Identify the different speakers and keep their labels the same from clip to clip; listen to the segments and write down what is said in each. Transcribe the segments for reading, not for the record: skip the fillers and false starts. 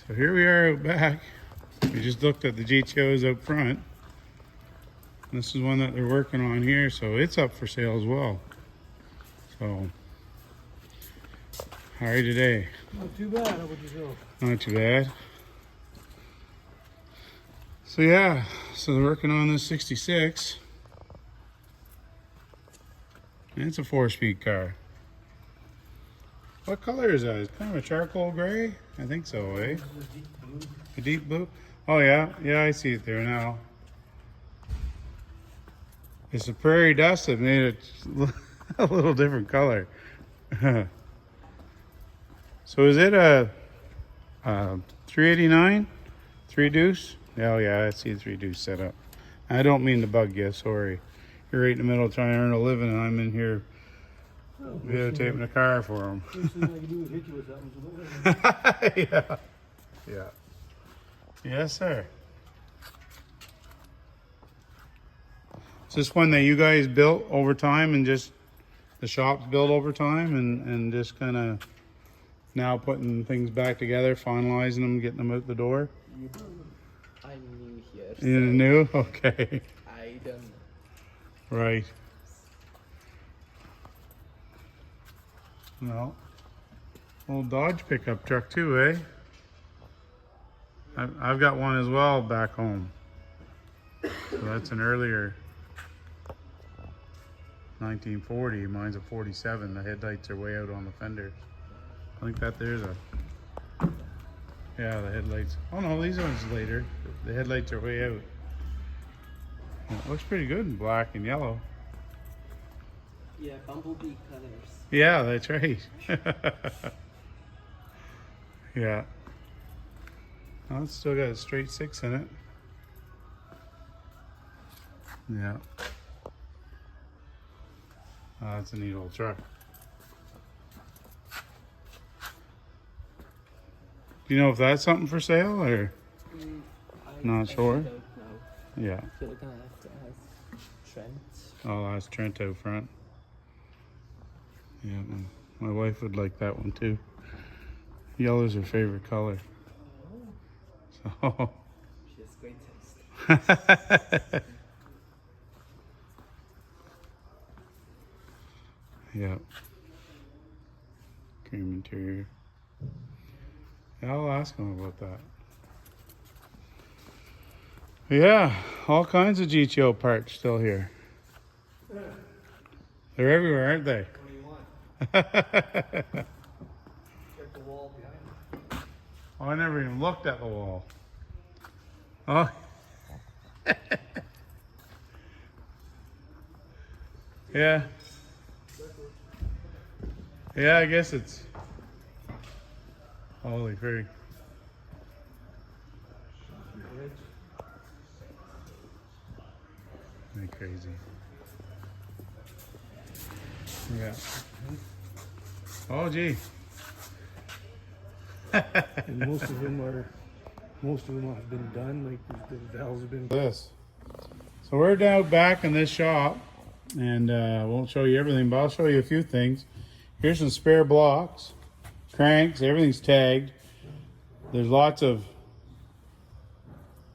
Speaker 1: So here we are out back. We just looked at the GTOs out front. This is one that they're working on here, so it's up for sale as well. So, how are you today?
Speaker 2: Not too bad. How about yourself?
Speaker 1: Not too bad. So yeah, so they're working on this 66. And it's a 4-speed car. What color is that? It's kind of a charcoal gray? I think so, eh? A deep blue? Oh yeah, yeah, I see it there now. It's the prairie dust that made it a little different color. So is it a 389? 3 deuce? Oh yeah, I see 3 deuce set up. I don't mean to bug you, sorry. You're right in the middle trying to earn a living and I'm in here videotaping a car for them.
Speaker 2: First thing I can do is hit you with something.
Speaker 1: Yeah. Yeah. Yes, sir. Is this one that you guys built over time and just the shops built over time and just kind of now putting things back together, finalizing them, getting them out the door?
Speaker 3: I'm new here.
Speaker 1: You're new? Okay.
Speaker 3: I don't know.
Speaker 1: Right. Well, old Dodge pickup truck too, eh? I've got one as well back home. So that's an earlier 1940. Mine's a 47. The headlights are way out on the fenders. I think that there's a... Yeah, the headlights. Oh no, these ones later. The headlights are way out. Well, it looks pretty good in black and yellow.
Speaker 3: Yeah, bumblebee colors.
Speaker 1: Yeah, that's right. Yeah. Oh, it's still got a straight 6 in it. Yeah. Oh, that's a neat old truck. Do you know if that's something for sale or?
Speaker 3: I
Speaker 1: Not
Speaker 3: actually
Speaker 1: sure.
Speaker 3: don't know.
Speaker 1: Yeah.
Speaker 3: I feel like I have to ask Trent.
Speaker 1: Oh, that's Trent out front. Yeah, my wife would like that one too. Yellow's her favorite color. So.
Speaker 3: She has great taste.
Speaker 1: Yeah. Cream interior. Yeah, I'll ask him about that. Yeah, all kinds of GTO parts still here. They're everywhere, aren't they?
Speaker 2: What do you want? Check the wall behind
Speaker 1: Oh, I never even looked at the wall. Oh. Yeah. Yeah, I guess it's... Holy frig.
Speaker 2: you.
Speaker 1: Ain't crazy. Yeah. Oh, gee.
Speaker 2: And most of them have been done. Like the valves have been.
Speaker 1: This. So we're down back in this shop, and won't show you everything, but I'll show you a few things. Here's some spare blocks, cranks, everything's tagged. There's lots of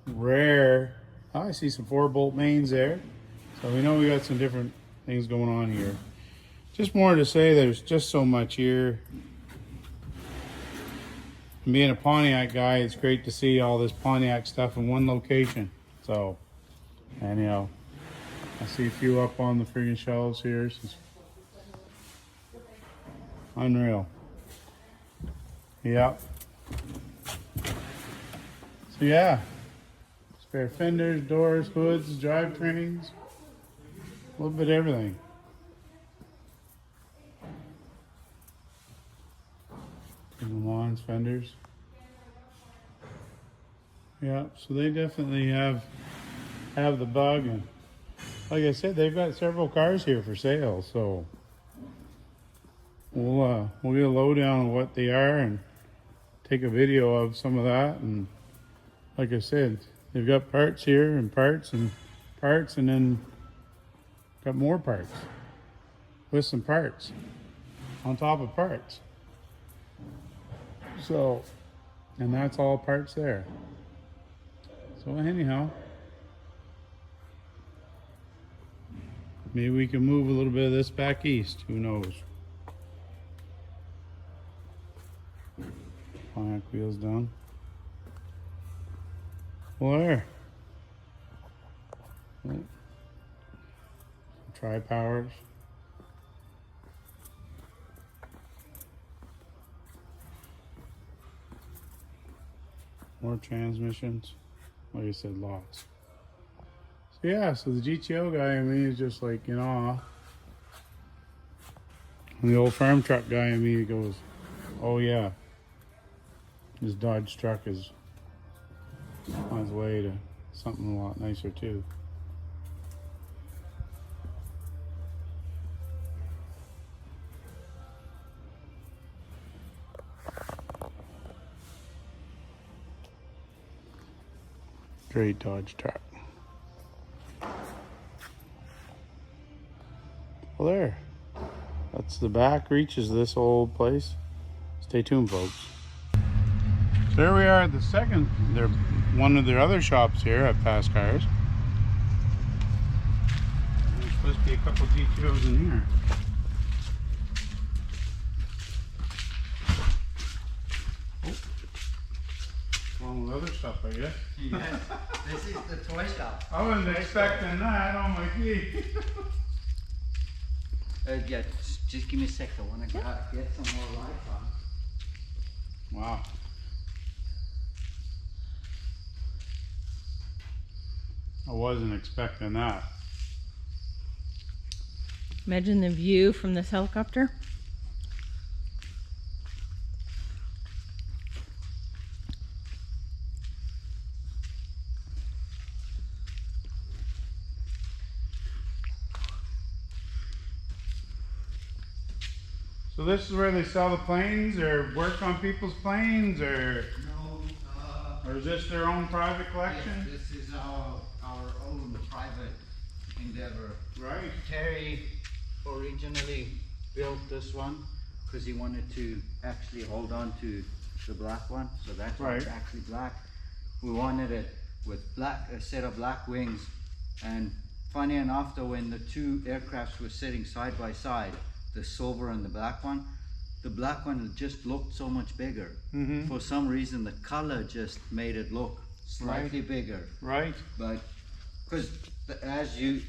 Speaker 1: rare. Oh, I see some 4-bolt mains there. So we know we got some different things going on here. Just more to say, there's just so much here. And being a Pontiac guy, it's great to see all this Pontiac stuff in one location. So, and you know, I see a few up on the friggin' shelves here. It's unreal. Yep. So yeah, spare fenders, doors, hoods, drivetrains, a little bit of everything. Lawns, fenders. Yeah, so they definitely have the bug, and like I said, they've got several cars here for sale. So we'll get a lowdown on what they are and take a video of some of that. And like I said, they've got parts here and parts and parts, and then got more parts with some parts on top of parts. So And that's all parts there. So anyhow, maybe we can move a little bit of this back east. Who knows? Kayak wheels down. Well, there. Oh. Tri-powers. More transmissions. Like I said, lots. So yeah, so the GTO guy in me is just like in awe. And the old farm truck guy in me goes, oh yeah, this Dodge truck is on its way to something a lot nicer too. Great Dodge truck. Well, there. That's the back reaches this old place. Stay tuned, folks. So there we are at the second, one of their other shops here at Fast Cars. There's supposed to be a couple GTOs in here. Along with other stuff, I guess.
Speaker 4: Yes, this is the toy shop.
Speaker 1: I wasn't expecting that on my feet.
Speaker 4: Yeah, just give me a sec. I want to get some more lights on.
Speaker 1: Wow. I wasn't expecting that.
Speaker 5: Imagine the view from this helicopter.
Speaker 1: So this is where they sell the planes or work on people's planes, or
Speaker 4: No,
Speaker 1: is this their own private collection?
Speaker 4: yes, this is our own private endeavor.
Speaker 1: Right.
Speaker 4: Terry originally built this one because he wanted to actually hold on to the black one, so that's why it's
Speaker 1: Right.
Speaker 4: actually black. We wanted it with a set of black wings, and funny enough though, when the two aircrafts were sitting side by side, the silver and the black one just looked so much bigger.
Speaker 1: Mm-hmm.
Speaker 4: For some reason the color just made it look slightly bigger,
Speaker 1: Right.
Speaker 4: but because as we've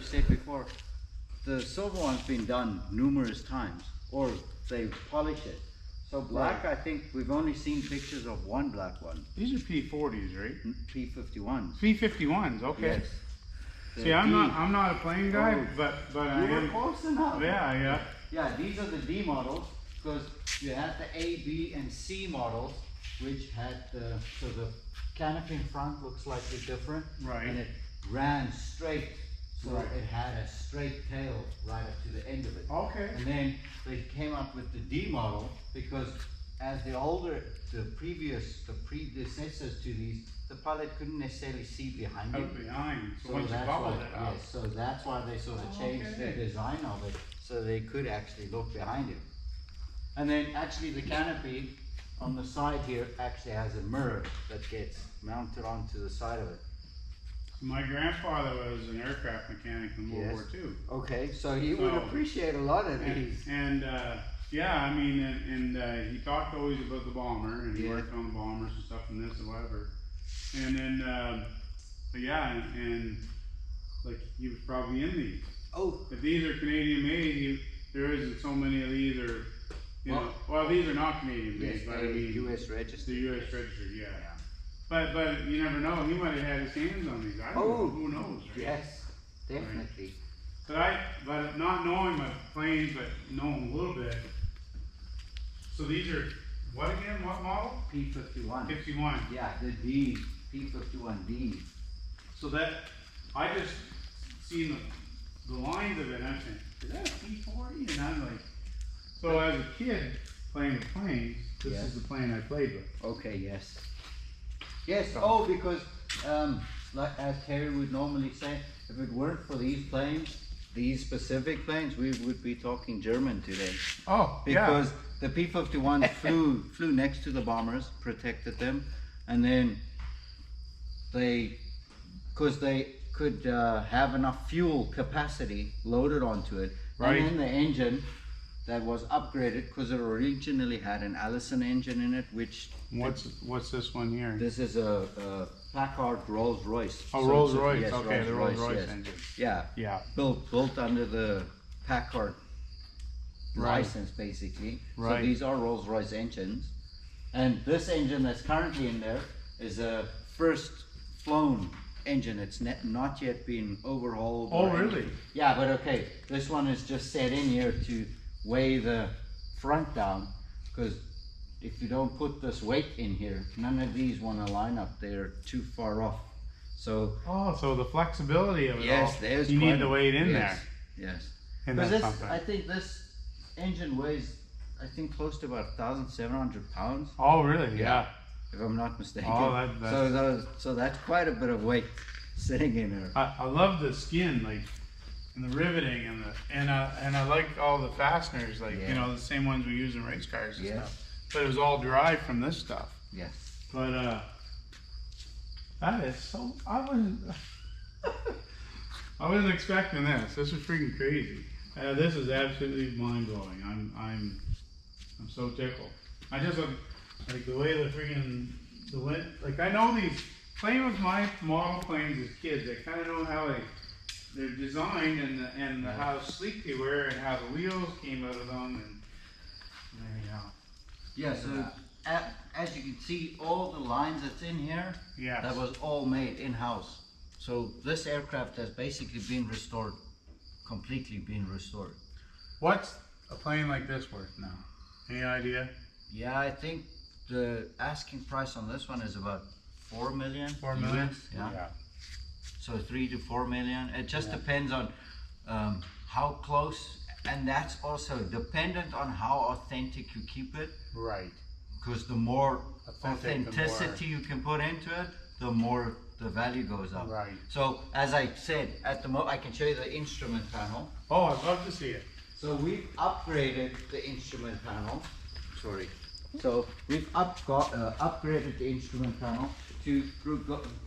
Speaker 4: said before, the silver one's been done numerous times, or they polish it. So black, I think we've only seen pictures of one black one.
Speaker 1: These are P40s, right?
Speaker 4: P51s.
Speaker 1: P51s. Okay.
Speaker 4: Yes. The
Speaker 1: See, I'm
Speaker 4: D-
Speaker 1: not a plane guy,
Speaker 4: Oh,
Speaker 1: but I
Speaker 4: You were
Speaker 1: am.
Speaker 4: close enough.
Speaker 1: Yeah.
Speaker 4: Yeah, these are the D models, because you had the A, B, and C models, which had the canopy in front looks slightly different.
Speaker 1: Right.
Speaker 4: And it ran straight, so
Speaker 1: Right.
Speaker 4: it had a straight tail right up to the end of it.
Speaker 1: Okay.
Speaker 4: And then they came up with the D model, because as the predecessors to these, the pilot couldn't necessarily see behind
Speaker 1: Out
Speaker 4: him.
Speaker 1: behind. So
Speaker 4: So
Speaker 1: once you
Speaker 4: that's
Speaker 1: bubbled
Speaker 4: why,
Speaker 1: it out.
Speaker 4: yes, so that's why they sort of changed the
Speaker 1: Okay.
Speaker 4: design of it, so they could actually look behind him. And then actually the canopy on the side here actually has a mirror that gets mounted onto the side of it.
Speaker 1: My grandfather was an aircraft mechanic in World
Speaker 4: Yes.
Speaker 1: War II.
Speaker 4: Okay, so you would
Speaker 1: So-
Speaker 4: appreciate a lot of
Speaker 1: And,
Speaker 4: these.
Speaker 1: and yeah, I mean, and he talked always about the bomber, and he
Speaker 4: Yeah.
Speaker 1: worked on the bombers and stuff and this and whatever. And then, but yeah, and like he was probably in these.
Speaker 4: Oh,
Speaker 1: If these are Canadian made, there isn't so many of these, or you know. Well, these are not Canadian made,
Speaker 4: yes,
Speaker 1: but I
Speaker 4: they're
Speaker 1: mean,
Speaker 4: US
Speaker 1: the
Speaker 4: registered.
Speaker 1: U.S. registered, yeah. But you never know. He might have had his hands on these. I don't
Speaker 4: Oh,
Speaker 1: know. Who knows? Right?
Speaker 4: Yes, definitely.
Speaker 1: But not knowing my planes, but knowing a little bit. So these are what again? What model?
Speaker 4: P51.
Speaker 1: 51.
Speaker 4: Yeah, the D, P51D.
Speaker 1: So that I just seen the lines of it, and I'm saying, is that a P40? And I'm like, so as a kid playing with planes, this
Speaker 4: Yeah.
Speaker 1: is the plane I played with.
Speaker 4: Okay, yes. Yes, oh, because like as Terry would normally say, if it weren't for these planes, these specific planes, we would be talking German today.
Speaker 1: Oh,
Speaker 4: Because the P-51 flew next to the bombers, protected them, and then because they could have enough fuel capacity loaded onto it,
Speaker 1: Right.
Speaker 4: and then the engine that was upgraded because it originally had an Allison engine in it, which
Speaker 1: What's this one here?
Speaker 4: this is a Packard Rolls Royce.
Speaker 1: Oh, Rolls Royce.
Speaker 4: Yes,
Speaker 1: Okay, the Rolls Royce
Speaker 4: yes.
Speaker 1: engine.
Speaker 4: Yeah,
Speaker 1: Yeah.
Speaker 4: built under the Packard
Speaker 1: Right.
Speaker 4: license, basically.
Speaker 1: Right.
Speaker 4: So these are Rolls Royce engines, and this engine that's currently in there is a first flown engine. It's not yet been overhauled.
Speaker 1: Oh,
Speaker 4: or anything.
Speaker 1: really?
Speaker 4: Yeah, but okay, this one is just set in here to weigh the front down, because if you don't put this weight in here, none of these want to line up. They're too far off. So
Speaker 1: Oh, so the flexibility of it
Speaker 4: yes,
Speaker 1: all.
Speaker 4: there's
Speaker 1: You
Speaker 4: quite
Speaker 1: need the weight in
Speaker 4: yes,
Speaker 1: there.
Speaker 4: Yes.
Speaker 1: And
Speaker 4: Because
Speaker 1: that's
Speaker 4: this,
Speaker 1: something.
Speaker 4: I think this engine weighs, I think, close to about 1,700 pounds,
Speaker 1: Oh, really? Yeah.
Speaker 4: if I'm not mistaken.
Speaker 1: Oh,
Speaker 4: so that's quite a bit of weight sitting in there.
Speaker 1: I love the skin, like, and the riveting, and I like all the fasteners, like
Speaker 4: Yeah.
Speaker 1: you know, the same ones we use in race cars and
Speaker 4: Yes.
Speaker 1: stuff. But it was all derived from this stuff.
Speaker 4: Yes.
Speaker 1: But that is so. I wasn't expecting this. This is freaking crazy. This is absolutely mind blowing. I'm so tickled. I just like the way the freaking the wind. Like I know these playing with my model planes as kids. I kind of know how they're designed and how sleek they were and how the wheels came out of them and there you go.
Speaker 4: Yeah. So as you can see, all the lines that's in here,
Speaker 1: Yes.
Speaker 4: that was all made in house. So this aircraft has basically been restored, completely been restored.
Speaker 1: What's a plane like this worth now? Any idea?
Speaker 4: Yeah, I think the asking price on this one is about 4 million.
Speaker 1: 4 million?
Speaker 4: US, yeah. So 3 to 4 million. It just depends on how close, and that's also dependent on how authentic you keep it.
Speaker 1: Right.
Speaker 4: Because the more
Speaker 1: Authentic, the
Speaker 4: authenticity you can put into it, the more the value goes up.
Speaker 1: Right.
Speaker 4: So as I said, at the moment I can show you the instrument panel.
Speaker 1: Oh, I'd love to see it.
Speaker 4: So we've upgraded the instrument panel. Sorry. So we've upgraded the instrument panel to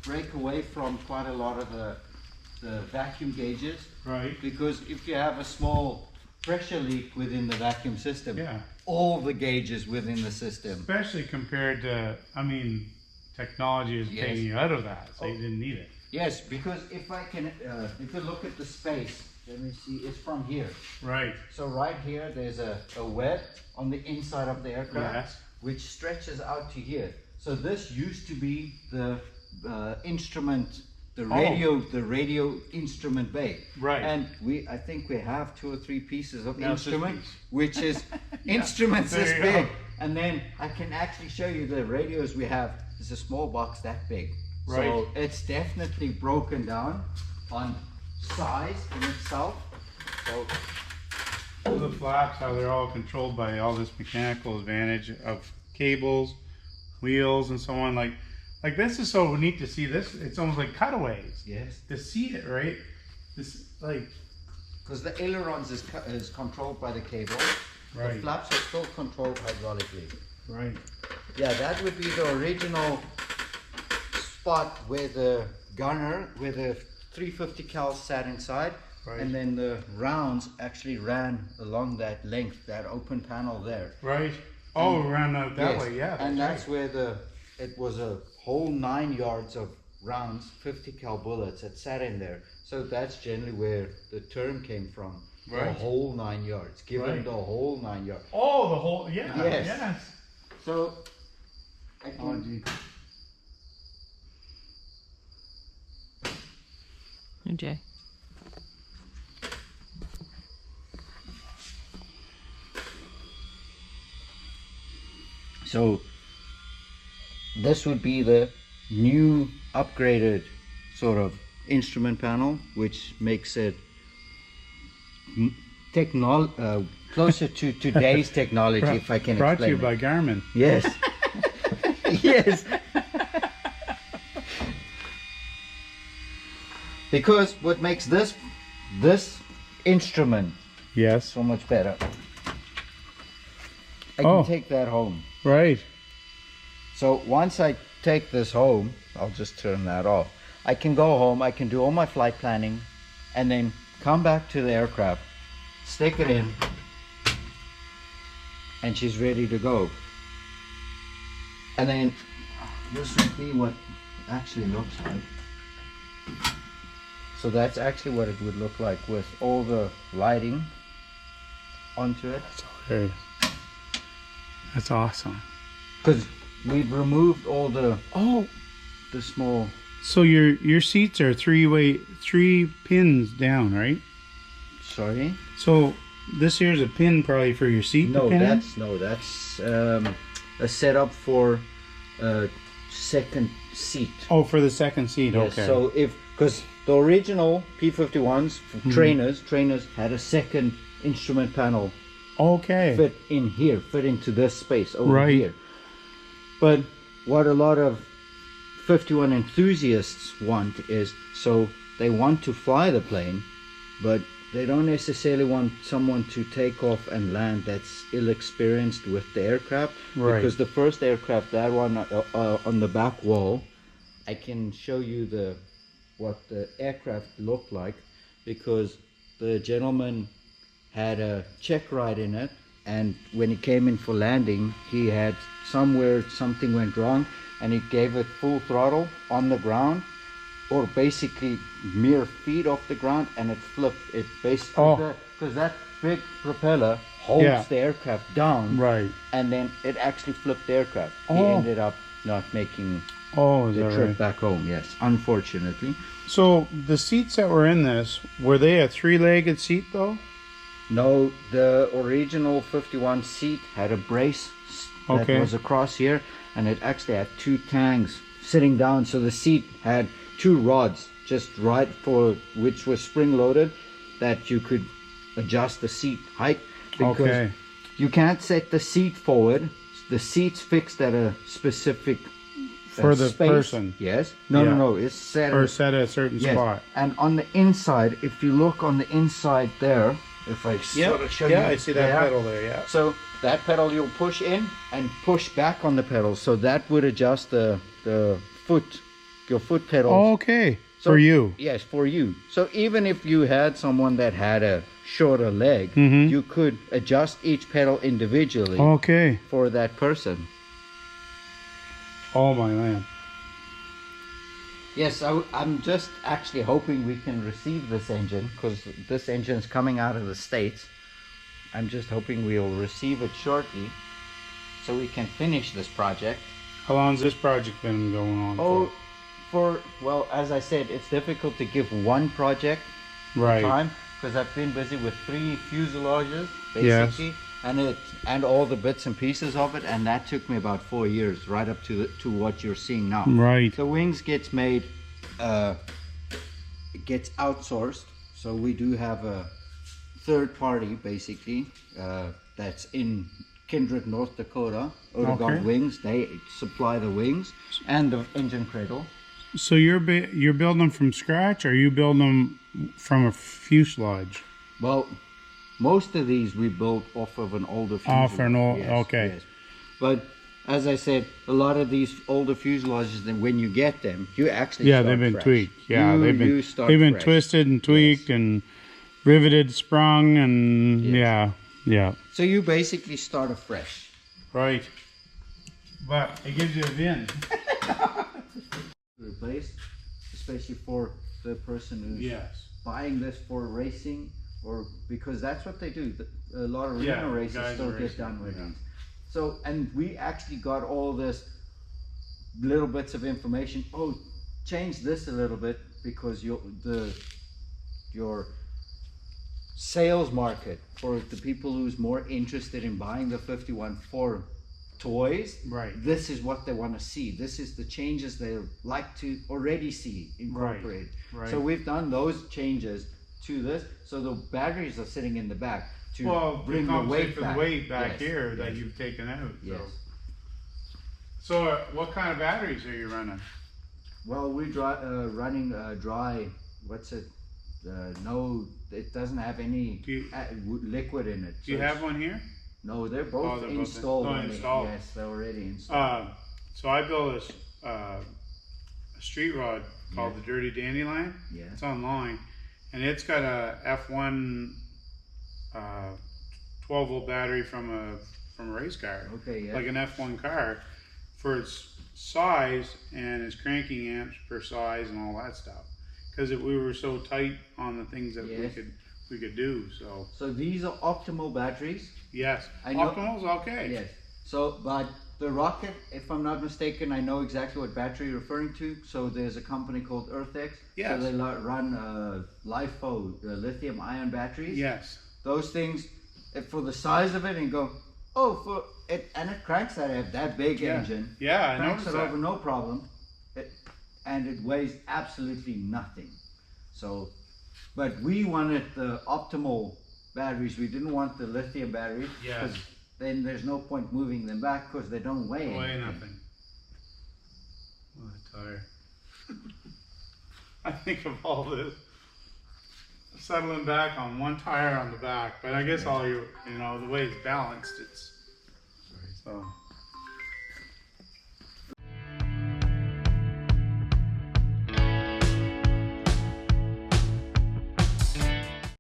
Speaker 4: break away from quite a lot of the vacuum gauges.
Speaker 1: Right.
Speaker 4: Because if you have a small pressure leak within the vacuum system,
Speaker 1: Yeah.
Speaker 4: all the gauges within the system.
Speaker 1: Especially compared to, I mean, technology is
Speaker 4: Yes.
Speaker 1: taking you out of that, so you didn't need it.
Speaker 4: Yes, because if you look at the space, let me see, it's from here.
Speaker 1: Right.
Speaker 4: So right here, there's a web on the inside of the aircraft,
Speaker 1: Yes.
Speaker 4: which stretches out to here. So this used to be the instrument, the radio instrument bay.
Speaker 1: Right.
Speaker 4: And I think we have 2 or 3 pieces of
Speaker 1: Now it's this
Speaker 4: instrument,
Speaker 1: piece.
Speaker 4: which is instruments
Speaker 1: There
Speaker 4: this
Speaker 1: you
Speaker 4: big.
Speaker 1: go.
Speaker 4: And then I can actually show you the radios we have. It's a small box that big. So
Speaker 1: Right.
Speaker 4: it's definitely broken down on size in itself. So
Speaker 1: All the flaps, how they're all controlled by all this mechanical advantage of cables, wheels, and so on. Like this is so neat to see this. It's almost like cutaways.
Speaker 4: yes,
Speaker 1: To see it, right? This like
Speaker 4: because the ailerons is controlled by the cable.
Speaker 1: Right.
Speaker 4: The flaps are still controlled hydraulically.
Speaker 1: right.
Speaker 4: Yeah, that would be the original spot where the gunner, where the 350 cal sat inside,
Speaker 1: Right.
Speaker 4: and then the rounds actually ran along that length, that open panel there.
Speaker 1: Right. Oh, around that
Speaker 4: Yes,
Speaker 1: way, yeah.
Speaker 4: and that's
Speaker 1: right.
Speaker 4: where it was a whole 9 yards of rounds, 50 cal bullets that sat in there. So that's generally where the term came from. The
Speaker 1: Right.
Speaker 4: whole 9 yards, given
Speaker 1: Right.
Speaker 4: the whole 9 yards.
Speaker 1: Oh, the whole, yeah.
Speaker 4: Yes.
Speaker 1: Yes.
Speaker 4: So I
Speaker 1: Oh,
Speaker 4: can,
Speaker 1: gee.
Speaker 5: Hey, Jay.
Speaker 4: so this would be the new upgraded sort of instrument panel, which makes it closer to today's technology, if I can
Speaker 1: Brought to
Speaker 4: explain
Speaker 1: you
Speaker 4: it.
Speaker 1: by Garmin.
Speaker 4: Yes. Yes. Because what makes this instrument.
Speaker 1: Yes.
Speaker 4: So much better. I
Speaker 1: Oh.
Speaker 4: can take that home.
Speaker 1: Right.
Speaker 4: So once I take this home, I'll just turn that off. I can go home, I can do all my flight planning, and then come back to the aircraft, stick it in, and she's ready to go. And then this would be what it actually looks like. So that's actually what it would look like with all the lighting onto it.
Speaker 1: Okay. That's awesome.
Speaker 4: Because we've removed all the
Speaker 1: Oh,
Speaker 4: small.
Speaker 1: so your seats are three pins down, right?
Speaker 4: Sorry.
Speaker 1: So this here's a pin probably for your seat.
Speaker 4: No,
Speaker 1: to pin in?
Speaker 4: that's a setup for a second seat.
Speaker 1: Oh, for the second seat.
Speaker 4: Yes,
Speaker 1: Okay.
Speaker 4: so because the original P-51s for trainers had a second instrument panel
Speaker 1: okay.
Speaker 4: fit into this space over
Speaker 1: Right.
Speaker 4: here. But what a lot of 51 enthusiasts want is, so they want to fly the plane, but they don't necessarily want someone to take off and land that's ill-experienced with the aircraft.
Speaker 1: Right.
Speaker 4: Because the first aircraft, that one on the back wall, I can show you what the aircraft looked like, because the gentleman had a check ride in it, and when he came in for landing, he had something went wrong, and he gave it full throttle on the ground, or basically mere feet off the ground, and it flipped. It basically, because that big propeller holds the aircraft down,
Speaker 1: Right.
Speaker 4: and then it actually flipped the aircraft. He
Speaker 1: Oh.
Speaker 4: ended up not making
Speaker 1: Oh, is
Speaker 4: the
Speaker 1: that
Speaker 4: trip
Speaker 1: right?
Speaker 4: back home. Yes, unfortunately.
Speaker 1: So the seats that were in this, were they a three-legged seat though?
Speaker 4: No, the original 51 seat had a brace that
Speaker 1: Okay.
Speaker 4: was across here, and it actually had two tangs sitting down. So the seat had two rods just right for which was spring loaded, that you could adjust the seat height, because
Speaker 1: Okay.
Speaker 4: you can't set the seat forward. The seat's fixed at a specific
Speaker 1: For the
Speaker 4: space.
Speaker 1: person.
Speaker 4: Yes. No,
Speaker 1: Yeah.
Speaker 4: no. It's set.
Speaker 1: Or set at a certain
Speaker 4: Yes.
Speaker 1: spot?
Speaker 4: And on the inside, if you look on the inside there, if I sort of show you.
Speaker 1: Yeah, I see that
Speaker 4: there.
Speaker 1: pedal there, yeah.
Speaker 4: So that pedal you'll push in and push back on the pedal. So that would adjust the foot, your foot pedal.
Speaker 1: Okay.
Speaker 4: So-
Speaker 1: For you.
Speaker 4: Yes, for you. So even if you had someone that had a shorter leg,
Speaker 1: Mhm.
Speaker 4: you could adjust each pedal individually
Speaker 1: Okay.
Speaker 4: for that person.
Speaker 1: Oh my man.
Speaker 4: Yes, I'm just actually hoping we can receive this engine, because this engine is coming out of the States. I'm just hoping we'll receive it shortly so we can finish this project.
Speaker 1: How long's this project been going on
Speaker 4: Well, as I said, it's difficult to give one project
Speaker 1: for? Right.
Speaker 4: time, because I've been busy with 3 fuselages,
Speaker 1: Yes.
Speaker 4: basically, and all the bits and pieces of it, and that took me about 4 years, right up to what you're seeing now.
Speaker 1: Right.
Speaker 4: The wings gets made, it gets outsourced, so we do have a third party, basically, that's in Kindred, North Dakota. Oregon
Speaker 1: Okay.
Speaker 4: Wings, they supply the wings and the engine cradle.
Speaker 1: So you're building them from scratch, or are you building them from a fuselage?
Speaker 4: Well, most of these we built off of an older fuselage.
Speaker 1: Off an old- okay.
Speaker 4: But as I said, a lot of these older fuselages, then when you get them, you actually
Speaker 1: Yeah,
Speaker 4: start
Speaker 1: they've been
Speaker 4: fresh.
Speaker 1: tweaked. Yeah,
Speaker 4: You
Speaker 1: they've
Speaker 4: start
Speaker 1: been
Speaker 4: fresh.
Speaker 1: twisted and tweaked and riveted, sprung, and
Speaker 4: Yes.
Speaker 1: yeah.
Speaker 4: So you basically start afresh.
Speaker 1: Right. But it gives you a VIN.
Speaker 4: Replace, especially for the person who's
Speaker 1: Yes.
Speaker 4: buying this for racing, or because that's what they do. A lot of
Speaker 1: Yeah,
Speaker 4: arena races
Speaker 1: guys
Speaker 4: still
Speaker 1: are
Speaker 4: get
Speaker 1: racing,
Speaker 4: done with
Speaker 1: yeah.
Speaker 4: these. So, and we actually got all this little bits of information. Oh, change this a little bit, because your sales market for the people who's more interested in buying the 51 for toys,
Speaker 1: Right.
Speaker 4: this is what they want to see. This is the changes they like to already see incorporated.
Speaker 1: Right.
Speaker 4: So we've done those changes to this. So the batteries are sitting in the back to bring the weight
Speaker 1: for
Speaker 4: back.
Speaker 1: the weight back
Speaker 4: Yes,
Speaker 1: here that
Speaker 4: yes,
Speaker 1: you've taken out.
Speaker 4: Yes.
Speaker 1: So what kind of batteries are you running?
Speaker 4: Well, we're running dry. What's it? no, it doesn't have any
Speaker 1: Do you-
Speaker 4: liquid in it.
Speaker 1: Do you
Speaker 4: So
Speaker 1: have
Speaker 4: it's-
Speaker 1: one here?
Speaker 4: No, they're both
Speaker 1: they're both
Speaker 4: installed. already.
Speaker 1: installed.
Speaker 4: Yes, they're already installed.
Speaker 1: So I built a street rod called the Dirty Dandelion.
Speaker 4: Yeah.
Speaker 1: It's online, and it's got a F1 12-volt battery from a race car,
Speaker 4: Okay, yeah.
Speaker 1: like an F1 car, for its size and its cranking amps per size and all that stuff. Because we were so tight on the things that
Speaker 4: Yes.
Speaker 1: we could do. So
Speaker 4: So these are optimal batteries.
Speaker 1: yes,
Speaker 4: I know-
Speaker 1: Optimal's okay.
Speaker 4: Yes. So, but the Rocket, if I'm not mistaken, I know exactly what battery you're referring to. So there's a company called EarthX.
Speaker 1: Yes.
Speaker 4: So they run LiFo lithium-ion batteries.
Speaker 1: Yes.
Speaker 4: Those things, for the size of it, and go, oh, for it, and it cranks that big
Speaker 1: Yeah.
Speaker 4: engine.
Speaker 1: Yeah, I
Speaker 4: Cranks
Speaker 1: noticed
Speaker 4: it
Speaker 1: that.
Speaker 4: over no problem. And it weighs absolutely nothing. So, but we wanted the optimal batteries. We didn't want the lithium batteries.
Speaker 1: Yeah.
Speaker 4: Because then there's no point moving them back because they don't weigh
Speaker 1: Way
Speaker 4: anything.
Speaker 1: nothing. What a tire. I think of all this settling back on one tire on the back, but I guess all the way it's balanced, it's so.